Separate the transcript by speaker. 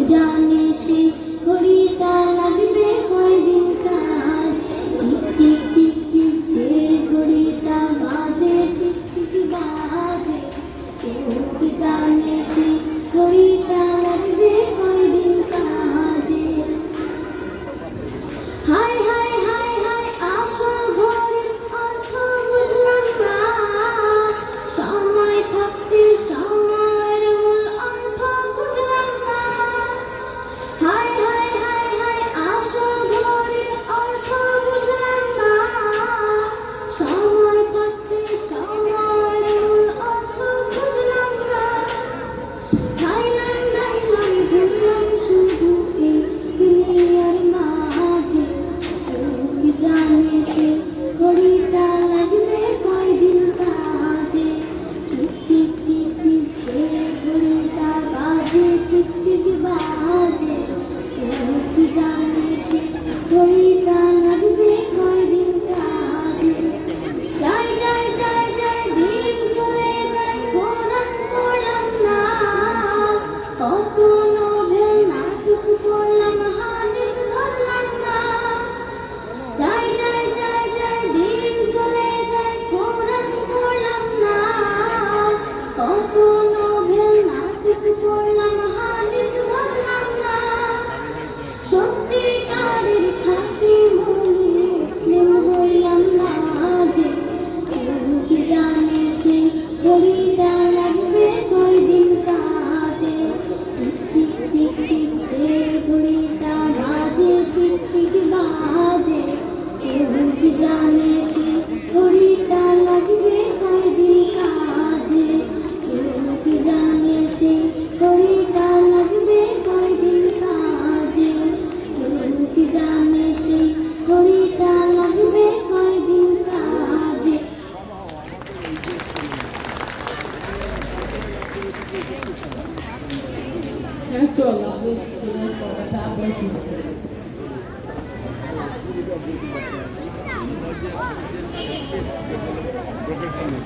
Speaker 1: জানে সে ঘড়িটা লাগবে কয়দিন কার টিক টিক টিক টিক যে ঘড়িটা বাজে ঠিক ঠিক বাজে কেউ কি জানে সে ঘড়িটা লাগবে কয়দিন কাজে হায় হায় হায় হায় আসল ঘড়ির অর্থ বুঝলাম না সময় থাকতে সময়ের মূল অর্থ বুঝলাম না হায় হায় হায় হায় আসল ঘড়ির অর্থ বুঝলাম না সময় থাকতে সময়ের মূল অর্থ বুঝলাম না খাইলাম নাইলাম ঘুরলাম শুধু এই দুনিয়ার মাঝে কেউ কি জানে সে ঘড়িটা লাগবে কয়দিন কাজে টিক টিক টিক টিক যে ঘড়িটা বাজে ঠিক ঠিক বাজে কেউ কি জানে সে ঘড়িটা লাগবে কয়দিন কাজে যাই যাই যাই যাই দিন চলে যায় কোরআন পড়লাম না কত নোবেল নাটক পড়লাম হাদিস ধরলাম না যাই যাই যাই যাই দিন চলে যায় কোরআন পড়লাম না কত নোবেল নাটক পড়লাম হাদিস ধরলাম না সত্যিকারের খাঁটি মুমিন মুসলিম হইলাম না যে কেউ কি জানে সে ঘড়িটা লাগবে কয়দিন কাজে টিক টিক টিক টিক যে ঘড়িটা বাজে ঠিক ঠিক বাজে কেউ কি জানে সে ঘড়িটা লাগবে কয়দিন কাজে কেউ কি জানে সে ঘড়িটা লাগবে কয়দিন কাজে কেউ কি জানে সে ঘড়িটা লাগবে কয়দিন কাজে
Speaker 2: Thanks to our lovely students for the fabulous display.
Speaker 3: Profesional.